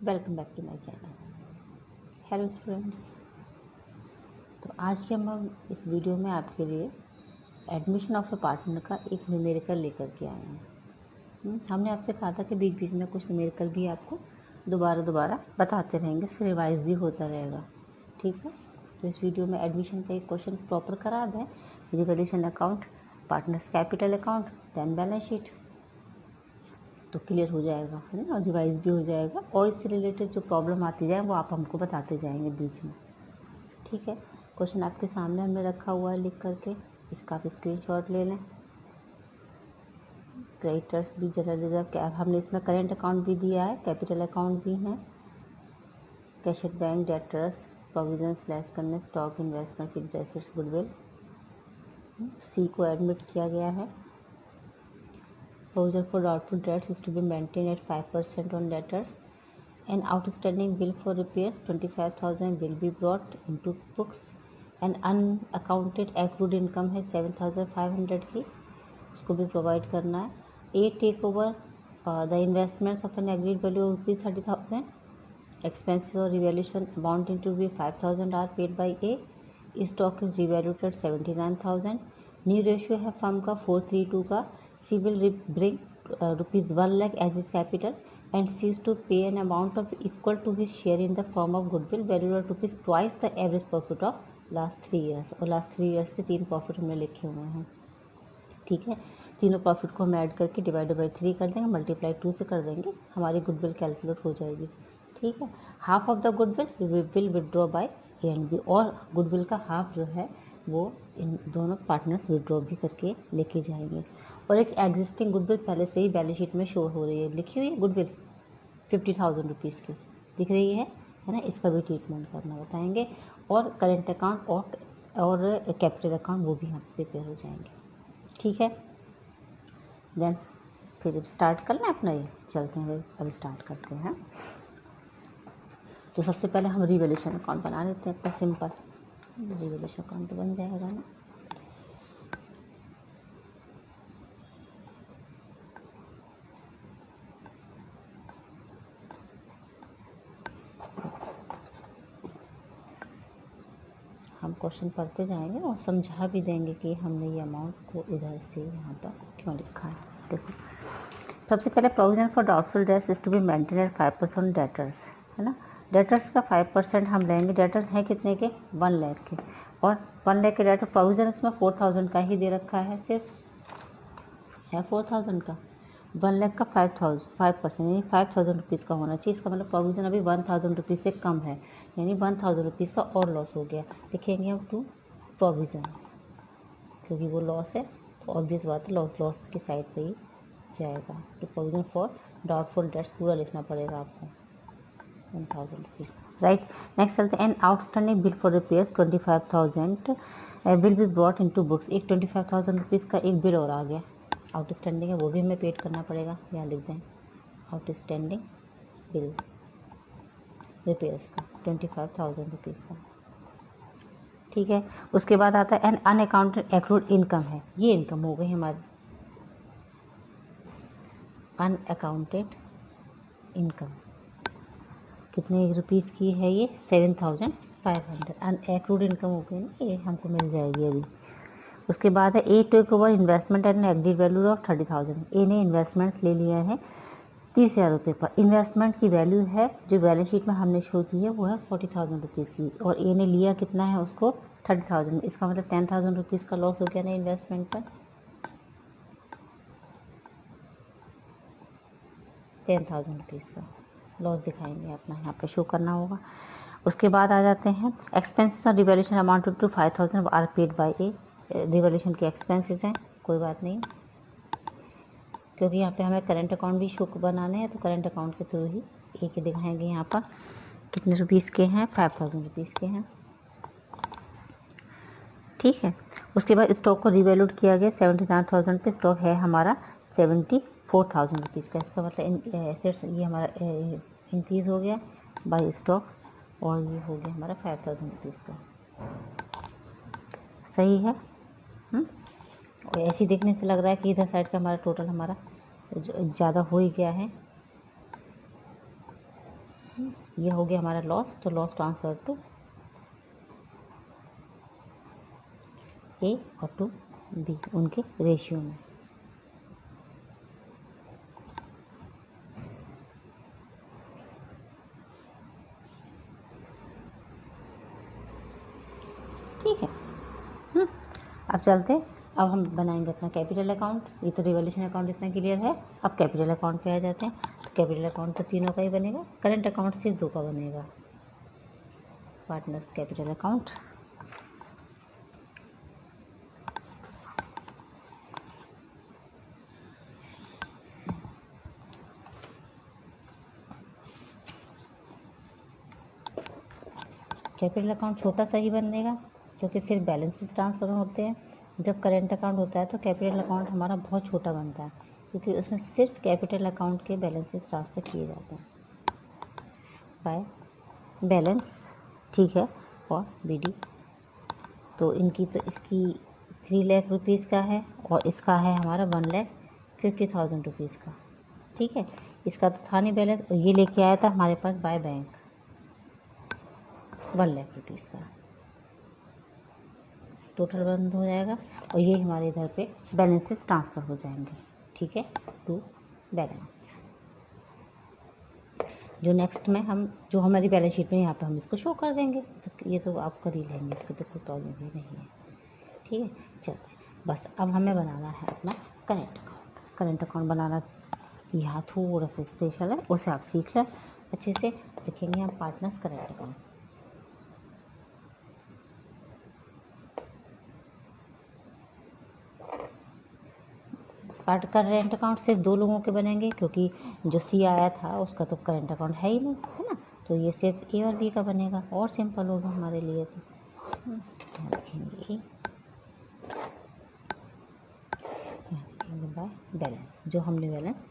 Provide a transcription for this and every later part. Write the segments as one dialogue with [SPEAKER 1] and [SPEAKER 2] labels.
[SPEAKER 1] Welcome back to my channel. Hello students, तो आज के हम इस वीडियो में आपके लिए एडमिशन ऑफ ए पार्टनर का एक न्यूमेरिकल लेकर के आए हैं। हमने आपसे कहा था कि बीच बीच में कुछ न्यूमेरिकल भी आपको दोबारा बताते रहेंगे, उससे रिवाइज भी होता रहेगा। ठीक है, तो इस वीडियो में एडमिशन का एक क्वेश्चन प्रॉपर करा दें, revaluation account, partners capital account, then balance sheet, तो क्लियर हो जाएगा, है ना, और रिवाइज भी हो जाएगा। और इससे रिलेटेड जो प्रॉब्लम आती जाए वो आप हमको बताते जाएंगे बीच में। ठीक है, क्वेश्चन आपके सामने हमने रखा हुआ है लिख करके, इसका आप स्क्रीनशॉट ले लें। क्रेडिटर्स भी जनरल रिजर्व क्या, हमने इसमें करेंट अकाउंट भी दिया है, कैपिटल अकाउंट भी है, cash at bank, debtors, provisions less करने, stock, investment, fixed assets, goodwill. C को एडमिट किया गया है। Provision for doubtful debts is to be maintained at 5% on debtors. An outstanding bill for repairs 25,000 will be brought into books. An unaccounted accrued income है 7,500 की, उसको भी provide करना है. A take over the investments of an agreed value of rupees 30,000. Expenses or revaluation amounting to be 5,000 are paid by A. Stock is revalued at 79,000. New ratio है firm का 4:3 का. C will bring rupees 1 lakh as his capital and C is to pay an amount of equal to his share in the form of goodwill valued at rupees twice the average profit of last 3 years. और last 3 years के 3 profit हमने लिखे हुए हैं. ठीक है, तीनों profit को हम ऐड करके डिवाइडेड बाई 3 कर देंगे, मल्टीप्लाई 2 से कर देंगे, हमारी गुडविल कैलकुलेट हो जाएगी. ठीक है, half of the goodwill will withdraw by A and B, और गुडविल का हाफ जो है वो इन दोनों पार्टनर्स विड्रॉ भी करके लेके जाएंगे. और एक एग्जिस्टिंग गुडविल पहले से ही बैलेंस शीट में शो हो रही है, लिखी हुई है गुडविल 50,000 रुपीज़ की दिख रही है ना, इसका भी ट्रीटमेंट करना बताएंगे. और करेंट अकाउंट और कैपिटल अकाउंट वो भी हम प्रिपेयर हो जाएंगे. ठीक है, देन फिर स्टार्ट करना है अपना, ये चलते हैं अब स्टार्ट करते हैं. तो सबसे पहले हम रिवैल्यूएशन अकाउंट बना लेते हैं अपना सिंपल. रिवैल्यूएशन अकाउंट तो बन जाएगा ना. हम क्वेश्चन पढ़ते जाएंगे और समझा भी देंगे कि हमने ये अमाउंट को इधर से यहाँ पर क्यों लिखा है. देखो, सबसे पहले provision for doubtful debts is to be maintain at 5% debtors, है ना. डेटर्स का 5% हम लेंगे. डेटर्स हैं कितने के, 1 लाख के, और 1 लाख के डेटर प्रोविजन इसमें 4,000 का ही दे रखा है, सिर्फ है 4,000 का. 1 लाख का 5% यानी 5,000 रुपीज़ का होना चाहिए. इसका मतलब प्रोविजन अभी 1,000 रुपीज़ से कम है, यानी 1,000 रुपीज़ का और लॉस हो गया. लिखेंगे हम टू प्रोविज़न, क्योंकि वो लॉस है तो ऑब्वियस बात है लॉस की साइड पे ही जाएगा. तो प्रोविजन फॉर डाउटफुल डेट्स पूरा लिखना पड़ेगा आपको, 1,000 रुपीज़. राइट, नेक्स्ट चलते हैं. An outstanding bill for repairs 25,000 will be brought into books. एक 25,000 रुपीज़ का एक बिल और आ गया, आउटस्टैंडिंग है, वो भी हमें पेड करना पड़ेगा. यहाँ लिख दें आउटस्टैंडिंग बिल रिपेयर्स का 25,000 रुपीज़ का. ठीक है, उसके बाद आता है एन अनअकाउंटेड एक्रूड इनकम है. ये इनकम हो गई हमारी अनअकाउंटेड इनकम. कितने रुपीज़ की है ये, 7,500. अनएक्रूड इनकम हो गई ना, ये हमको मिल जाएगी अभी. उसके बाद है A take over investment and agreed value of 30,000. A ने इन्वेस्टमेंट्स ले लिया है 30,000 रुपये पर. इन्वेस्टमेंट की वैल्यू है जो बैलेंस शीट में हमने शो की है वो है 40,000 रुपीज़ की, और ए ने लिया कितना है उसको 30,000. इसका मतलब 10,000 रुपीज़ का लॉस हो गया ना इन्वेस्टमेंट पर. 10,000 रुपीज़ का लॉस दिखाएंगे अपना, यहाँ पे शो करना होगा. उसके बाद आ जाते हैं एक्सपेंसेस और revaluation amount to 5,000 are paid by A. Revaluation के एक्सपेंसेस हैं, कोई बात नहीं, क्योंकि यहाँ पे हमें करंट अकाउंट भी शो बनाने हैं, तो करंट अकाउंट के थ्रू ही ए के दिखाएंगे. यहाँ पर कितने रुपीज़ के हैं, 5,000 रुपीज़ के हैं. ठीक है, उसके बाद स्टॉक को रिवैल्यूड किया गया 79,000 पे. स्टॉक है हमारा 74,000 रुपीज़ का. इसका मतलब एसेट्स ये हमारा इंक्रीज़ हो गया बाय स्टॉक, और ये हो गया हमारा 5,000 रुपीज़ का. सही है. और ऐसे देखने से लग रहा है कि इधर साइड का हमारा टोटल हमारा ज़्यादा हो ही गया है. ये हो गया हमारा लॉस, तो लॉस ट्रांसफर टू ए और टू बी उनके रेशियो में। ठीक है। अब चलते, अब हम बनाएंगे अपना कैपिटल अकाउंट। ये तो रिवॉल्यूशन अकाउंट इतना क्लियर है। अब कैपिटल अकाउंट पे आ जाते हैं। तो कैपिटल अकाउंट तो तीनों का ही बनेगा, करंट अकाउंट सिर्फ 2 का बनेगा, partners capital account. Capital account छोटा सा ही बनेगा क्योंकि सिर्फ बैलेंसेस ट्रांसफर होते हैं। जब करेंट अकाउंट होता है तो कैपिटल अकाउंट हमारा बहुत छोटा बनता है क्योंकि उसमें सिर्फ कैपिटल अकाउंट के बैलेंसेस ट्रांसफ़र किए जाते हैं बाय बैलेंस। ठीक है। और बीडी तो इनकी, तो इसकी 3 लाख रुपीज़ का है और इसका है हमारा 1,50,000 रुपीज़ का। ठीक है। इसका तो था नहीं बैलेंस, और ये लेके आया था हमारे पास बाय बैंक 1 लाख रुपीज़ का। टोटल बंद हो जाएगा और ये हमारे इधर पे बैलेंसेस ट्रांसफ़र हो जाएंगे। ठीक है, टू बैलेंस। जो नेक्स्ट में हम, जो हमारी बैलेंस शीट में यहाँ पे हम इसको शो कर देंगे, तो ये तो आप कर ही लेंगे, इसको तो कोई प्रॉब्लम भी नहीं है। ठीक है, चलिए बस अब हमें बनाना है अपना करेंट अकाउंट। करेंट अकाउंट बनाना यहाँ थोड़ा सा स्पेशल है, उसे आप सीख लें अच्छे से। लिखेंगे हम partners current account. Current account सिर्फ 2 लोगों के बनेंगे क्योंकि जो सी आया था उसका तो करेंट अकाउंट है ही नहीं, है ना। तो ये सिर्फ ए और बी का बनेगा, और सिंपल होगा हमारे लिए। तो रखेंगे बाय बैलेंस। जो हमने बैलेंस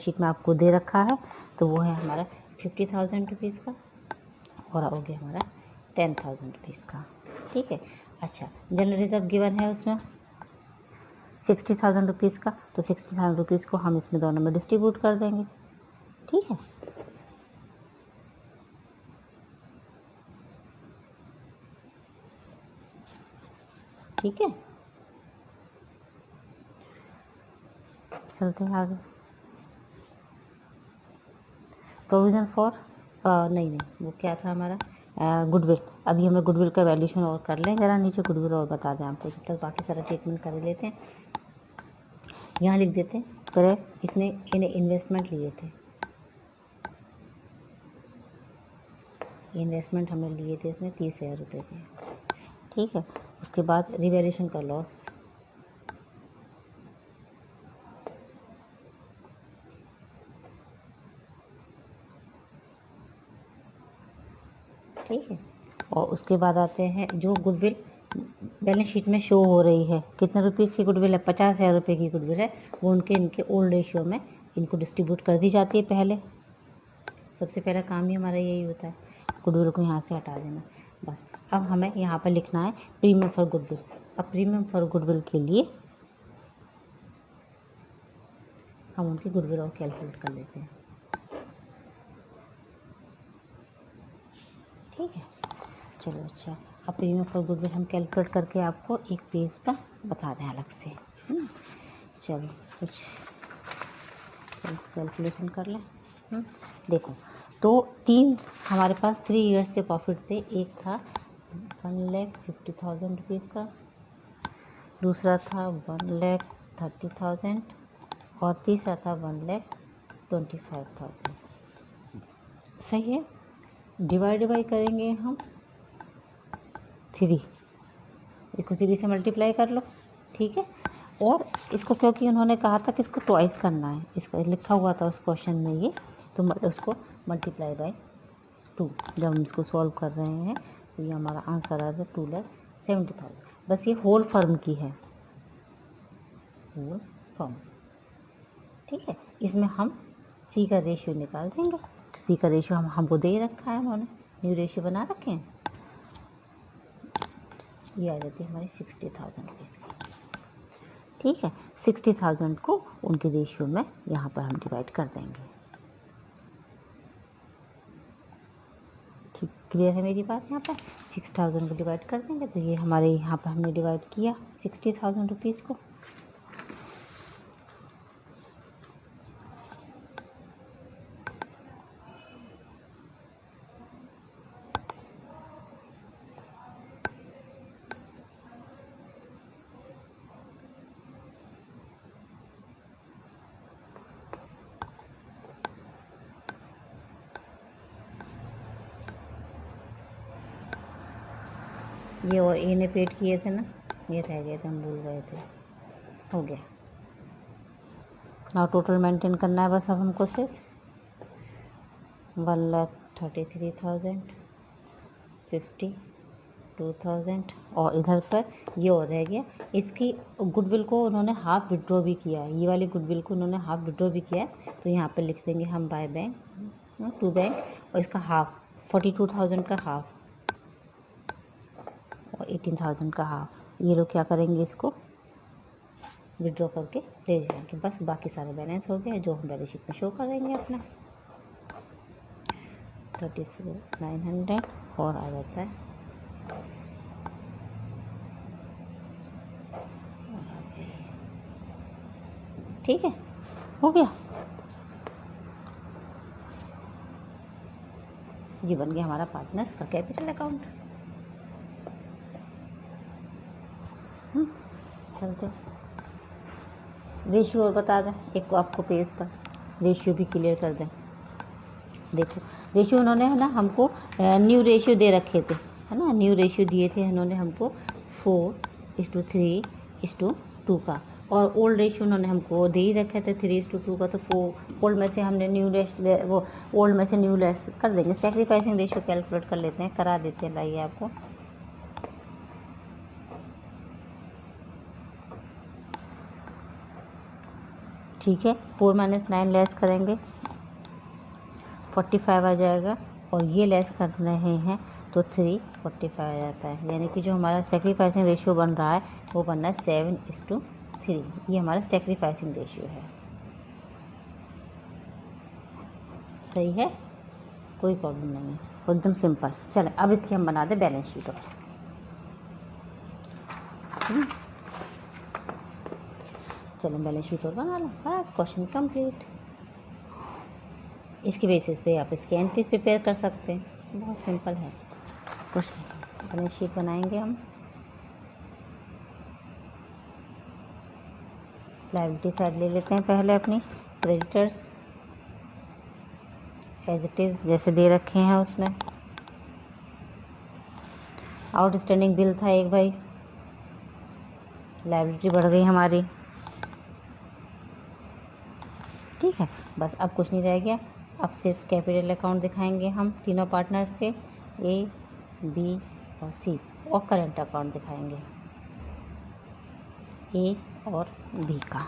[SPEAKER 1] शीट में आपको दे रखा है तो वो है हमारा 50,000 रुपीज़ का, और हो गया हमारा 10,000 रुपीज़ का। ठीक है। अच्छा, जनरल रिजर्व गिवन है उसमें 60,000 रुपीज़ का, तो 60,000 रुपीज़ को हम इसमें दोनों में डिस्ट्रीब्यूट कर देंगे। ठीक है। ठीक है, चलते हैं आगे। प्रोविज़न फॉर नहीं, वो क्या था हमारा, गुडविल। अभी हमें गुडविल का वैल्यूशन और कर लें, ज़रा नीचे गुडविल और बता दें आपको, जब तक बाकी सारा ट्रीटमेंट कर लेते हैं। यहाँ लिख देते हैं, करे इसने इन्हें इन्वेस्टमेंट लिए थे, इन्वेस्टमेंट हमने लिए थे इसमें 30,000 रुपये के। ठीक है। उसके बाद रिवैल्यूएशन का लॉस, ठीक है। और उसके बाद आते हैं जो गुडविल बैलेंस शीट में शो हो रही है, कितने रुपीज़ की गुडविल है, 50,000 रुपये की गुडविल है, वो उनके इनके ओल्ड रेशियो में इनको डिस्ट्रीब्यूट कर दी जाती है। पहले सबसे पहला काम ही हमारा यही होता है, गुडविल को यहाँ से हटा देना। बस अब हमें यहाँ पर लिखना है प्रीमियम फॉर गुडविल। अब प्रीमियम फॉर गुडविल के लिए हम उनकी गुडविल और कैलकुलेट कर लेते हैं। ठीक है, चलो अच्छा। अब प्रीमियम फॉर गुडविल हम कैलकुलेट करके आपको एक पेज पर बता दें अलग से। चलो कुछ कैलकुलेशन कर लें। देखो, तो 3 हमारे पास 3 ईयर्स के प्रॉफिट थे। एक था 1,50,000 रुपीज़ का, दूसरा था 1,30,000 और तीसरा था 1,25,000। सही है। डिवाइड बाई करेंगे हम 3, इसको 3 से मल्टीप्लाई कर लो। ठीक है। और इसको क्योंकि उन्होंने कहा था कि इसको ट्वाइस करना है, इसका लिखा हुआ था उस क्वेश्चन में ये, तो उसको मल्टीप्लाई बाय 2 जब हम इसको सॉल्व कर रहे हैं तो ये हमारा आंसर आ रहा है 2,70,000। बस ये होल फर्म की है, होल फर्म। ठीक है। इसमें हम सी का रेशियो निकाल देंगे। सी का रेशियो हमको दे रखा है, उन्होंने न्यू रेशियो बना रखे हैं। ये आ जाती है हमारी 60,000 रुपीज़ की। ठीक है। 60,000 को उनके रेशियो में यहाँ पर हम डिवाइड कर देंगे। क्लियर है मेरी बात? यहाँ पर 6000 को डिवाइड कर देंगे तो ये हमारे यहाँ पर हमने डिवाइड किया 60,000 रुपीज़ को। ये और ए ने पेड किए थे ना, ये रह गए थे, हम भूल गए थे। हो गया। नाउ टोटल मेंटेन करना है बस अब हमको सिर्फ 1,33,000, 52,000 और इधर पर ये और रह गया। इसकी गुडविल को उन्होंने हाफ विड्रॉ भी किया है, ये वाली गुडविल को उन्होंने हाफ विड्रॉ भी किया है, तो यहाँ पर लिख देंगे हम बाय बैंक टू बैंक, और इसका हाफ 42,000 का हाफ और 18,000 का हाफ। ये लोग क्या करेंगे, इसको विड्रॉ करके ले जाएंगे। बस बाकी सारा बैलेंस हो गया जो हम बैलेंस शीट में शो करेंगे अपना 34,900 और आ जाता है ठीक है, हो गया। ये बन गया हमारा पार्टनर्स का कैपिटल अकाउंट। चलते रेशियो और बता दें एक को आपको पेज पर, रेशियो भी क्लियर कर दें। देखो रेशियो उन्होंने है ना हमको न्यू रेशियो दे रखे थे, है ना, न्यू रेशियो दिए थे उन्होंने हमको 4:3:2 का, और ओल्ड रेशियो उन्होंने हमको दे ही रखे थे 3:2 का। तो ओल्ड में से हमने न्यू वो ओल्ड में से न्यू लेस कर देंगे। सेक्रीफाइसिंग रेशियो कैलकुलेट कर लेते हैं, करा देते हैं, लाइए आपको। ठीक है, 4 - 9 लेस करेंगे 45 आ जाएगा, और ये लेस कर रहे हैं तो 345 आ जाता है। यानी कि जो हमारा सेक्रीफाइसिंग रेशियो बन रहा है वो बनना है 7:3। ये हमारा सेक्रीफाइसिंग रेशियो है। सही है, कोई प्रॉब्लम नहीं है, एकदम सिंपल। चलें अब इसकी हम बना दें बैलेंस शीट। चलें बैलेंस शीट और बना लो, बस क्वेश्चन कंप्लीट। इसके बेसिस पे आप इसकी एंट्रीज प्रिपेयर कर सकते हैं, बहुत सिंपल है क्वेश्चन। बैलेंस शीट बनाएंगे हम। लायबिलिटी साइड ले लेते हैं पहले अपनी, क्रेडिटर्स एज इट इज़ जैसे दे रखे हैं उसमें। आउटस्टैंडिंग बिल था एक भाई, लायबिलिटी बढ़ गई हमारी। ठीक है, बस अब कुछ नहीं रह गया, अब सिर्फ कैपिटल अकाउंट दिखाएंगे हम तीनों पार्टनर्स के, ए बी और सी, और करंट अकाउंट दिखाएंगे ए और बी का।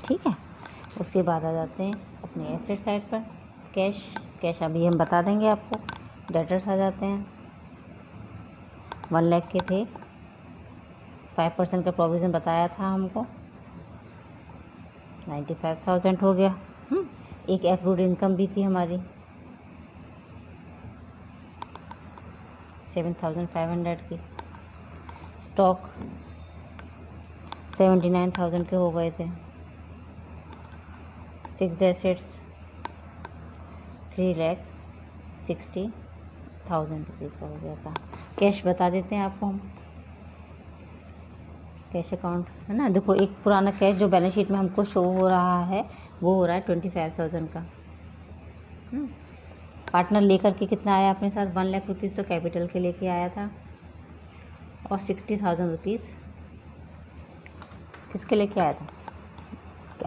[SPEAKER 1] ठीक है, उसके बाद आ जाते हैं अपने एसेट साइड पर। कैश अभी हम बता देंगे आपको। डेटर्स आ जाते हैं, 1 लाख के थे, 5% का प्रोविज़न बताया था हमको, 95,000 हो गया। एक एक्रूड इनकम भी थी हमारी 7,500 की। स्टॉक 79,000 के हो गए थे। फिक्स्ड एसेट्स 3,60,000 रुपीज़ का हो गया था। कैश बता देते हैं आपको हम, कैश अकाउंट है ना। देखो एक पुराना कैश जो बैलेंस शीट में हमको शो हो रहा है वो हो रहा है 25,000 का। पार्टनर लेकर के कितना आया अपने साथ, 1 लाख रुपीज़ तो कैपिटल के लेके आया था, और 60,000 रुपीज़ किसके लेके आया था,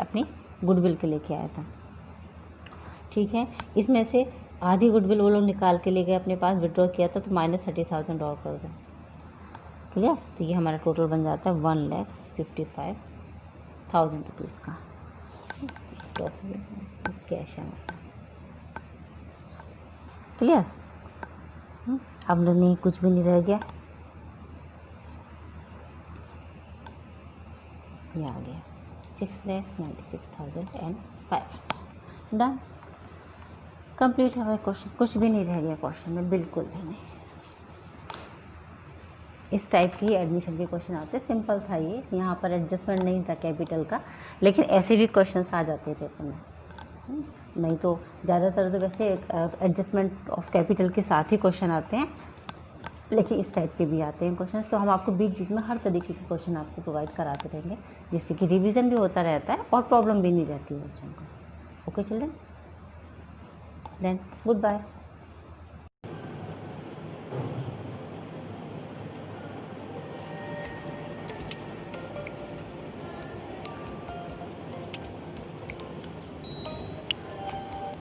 [SPEAKER 1] अपनी गुडविल के लेके आया था। ठीक है, इसमें से आधी गुडविल वो लोग निकाल के ले गए अपने पास, विड्रॉ किया था, तो -30,000 और कर दो। क्लियर। तो ये हमारा टोटल बन जाता है 1,55,000 रुपीज़ का कैश है। क्लियर। अब नहीं, कुछ भी नहीं रह गया, ये आ गया 6,96,005। डन, कंप्लीट है क्वेश्चन, कुछ भी नहीं रह गया क्वेश्चन में, बिल्कुल भी नहीं। इस टाइप की एडमिशन के क्वेश्चन आते हैं, सिंपल था ये, यहाँ पर एडजस्टमेंट नहीं था कैपिटल का, लेकिन ऐसे भी क्वेश्चंस आ जाते हैं पेपर में। नहीं तो ज़्यादातर तो वैसे एडजस्टमेंट ऑफ कैपिटल के साथ ही क्वेश्चन आते हैं, लेकिन इस टाइप के भी आते हैं क्वेश्चन। तो हम आपको बीच बीच में हर तरीके के क्वेश्चन आपको प्रोवाइड कराते रहेंगे, जिससे कि रिवीजन भी होता रहता है और प्रॉब्लम भी नहीं रहती है बच्चों को। Okay children, then good bye.